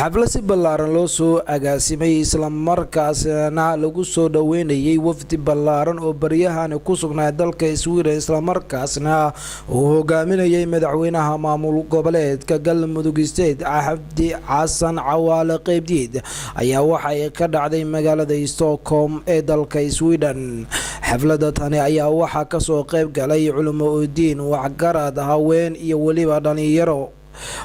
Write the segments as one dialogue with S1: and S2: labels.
S1: xaflad si ballaaran loo soo agaasimay isla markaasna lagu soo dhaweynayay wafdi ballaaran oo baryahan ku sugnaa dalka Sweden isla markaasna uu hogaaminayay madaxweynaha maamul goboleedka Galmudug State Cabdi Xasan Cawaale Qaybdiid ayaa waxay ka dhacday magaalada Stockholm ee dalka Sweden. xafladda tani ayaa waxaa ka soo qayb galay culimo diin waxgarad haween iyo waliba dhalinyaro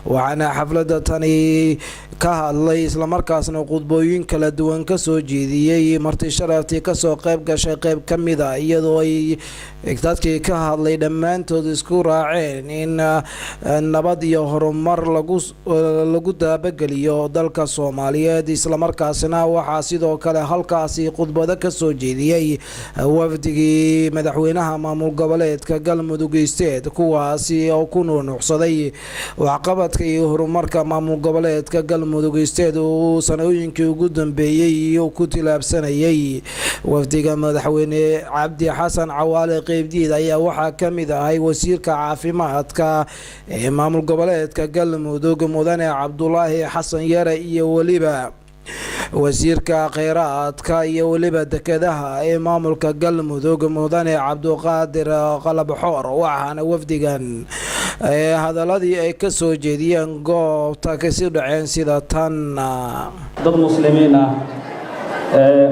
S1: waxaana xafladda tani ka hadlay isla markaasna qodbooyin kala duwan ka soo jeediyay marti sharaftii ka soo qayb gashay qayb kamida iyadoo ay dadkii ka hadlay dhammaantood isku raaceen in nabad iyo horumar lagu daabageliyo dalka Soomaaliyeed isla markaasna waxaa sidoo kale halkaasi qodbada ka soo jeediyay wafdigii madaxweynaha maamul goboleedka Galmudug State kuwaasi oo ku nuuxsaday waxqabadka iyo horumarka maamul goboleedka Galmudug State oo sanooyinkii ugu dambeeyay iyo ku tilaabsanayay. wafdiga madaxweyne Cabdi Xasan Cawaale Qaybdiid ayaa waxaa kamid ahay wasiirka caafimaadka ee maamul goboleedka Galmudug Mudane Cabdulaahi Xasan Yare iyo waliba wasiirka kheyraadka iyo waliba dekedaha ee maamulka Galmudug Mudane Cabduqaadir Qalabxoor. waxaana wafdigan hadaladii ay ka soo jeediyeen goobta ka sii dhaceen sida tan
S2: dad muslimiin ah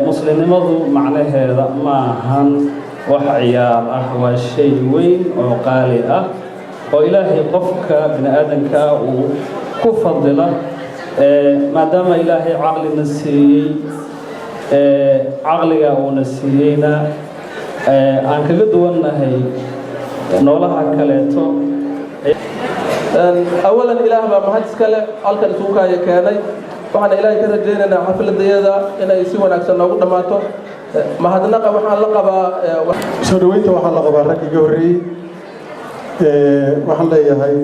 S2: muslimnimadu macnaheeda ma ahan wax ciyaar ah waa shay weyn oo qaali ah oo ilaahay qofka bini aadanka uu ku fadila maadaama ilaahay caqlina siiyey caqliga uuna siiyeyna aan kaga duwannahay noolaha kaleeto.
S3: أولاً إله بمحدث كله ألقى السوكا يكاني وحنا إله كذا جينا حفل الديادة إن يسوون أكثر نقول دماته ما هذا نقب وحنا لقبا
S4: سودويته وحنا لقبا ركي جوري وحنا يا هاي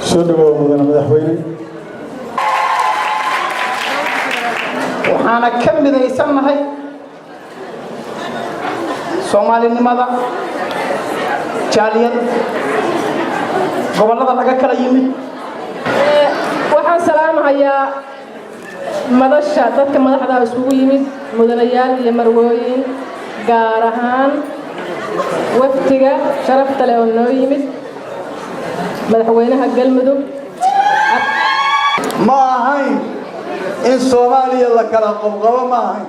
S4: سودو مدن مدحويني
S5: وحنا كم من يسمى هاي سومالي لماذا جاليات gobolada laga kala yimid waxaan salaamayaa madasha dadka madaxda isugu yimid mudanayaal iyo marwooyin gaar ahaan waftiga sharafta leh oo noo yimid madaxweynaha Galmudug
S6: ma ahayn in Soomaaliya la kala qowqabo ma ahayn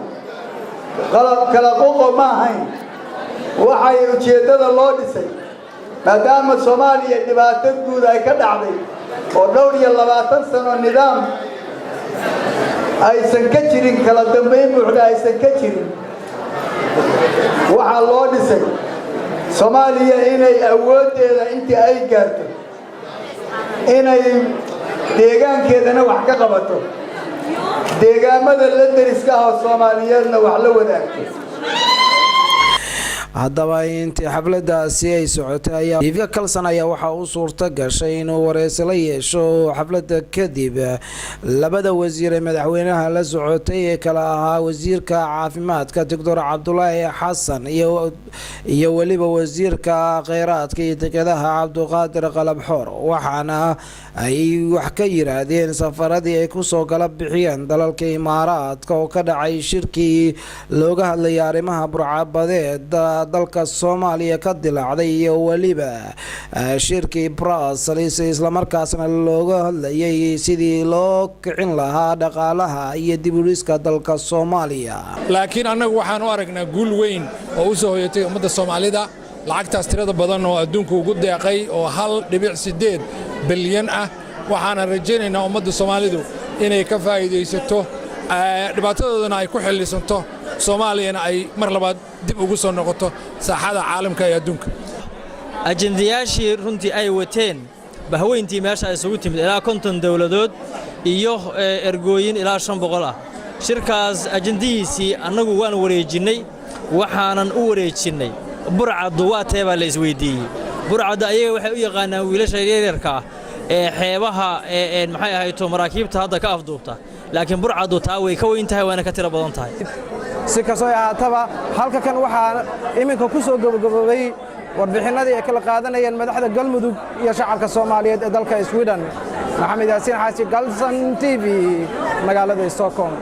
S6: kala qowqo ma ahayn waxay ujeedada loo dhisay maadaama Soomaaliya dhibaato guud ay ka dhacday oo dhowr iyo 20 sano nidaam aysan ka jirin kala dambeyn buuxda aysan ka jirin waxa loo dhisay Soomaaliya inay awoodeeda intii ay gaarto inay deegaankeedana wax ka qabato deegaamada la deriska ah Soomaaliyeedna wax la wadaagto.
S1: haddaba intii xafladdaasi ay socotay ayaa kalsan ayaa waxaa u suurta gashay inuu wareysi la yeesho xafladda kadib labada wasiir ee madaxweynaha la socotay ee kala ahaa wasiirka caafimaadka Dr. Cabdulaahi Xasan iyo waliba wasiirka kheyraadka iyo dekedaha Cabduqaadir Qalabxoor waxaana ay wax ka yiraahdeen safaradii ay ku soo kala bixiyeen dalalka Imaaraadka oo ka dhacay shirkii looga hadlayay arrimaha burcabadeed dalka Soomaaliya ka dilaacday iyo waliba shirkii Brussels isla markaasna looga hadlayay sidii loo kicin lahaa dhaqaalaha iyo dib u dhiska dalka Soomaaliya.
S7: laakiin anagu waxaan u aragnaa guul weyn oo u soo hoyatay ummadda Soomaalida lacagtaas tirada badan oo adduunku ugu deeqay oo 1.8 bilyan ah waxaan rajaynaynaa ummadda Soomaalidu inay ka faa'iideysato dhibaatadoodana ay ku xillisanto Soomaaliyana ay mar labaad dib ugu soo noqoto saaxada caalamka ee adduunka.
S8: ajendayaashii runtii ay wateen bahweyntii meesha ay isugu timid ilaa 50 dawladood iyo ergooyin ilaa 500 ah shirkaas ajendihiisii annagu waan wareejinay waxaanan u wareejinay burcadu waa teeba la isweydiiyey burcadu ayaga waxay u yaqaanaan wiilasha yaryarka ah ee xeebaha maxay ahayd maraakiibta hadda ka afduubta laakiin burcadu taa way ka weyn tahay waana ka tiro badan tahay.
S9: si kasoo ahaataba halka kan waxaa iminka ku soo gabagabay warbixinadii ay kala qaadanayeen madaxda Galmudug iyo shacabka Soomaaliyeed ee dalka Sweden maxamed yaasiin xaaji galsan TV magaalada Stockholm.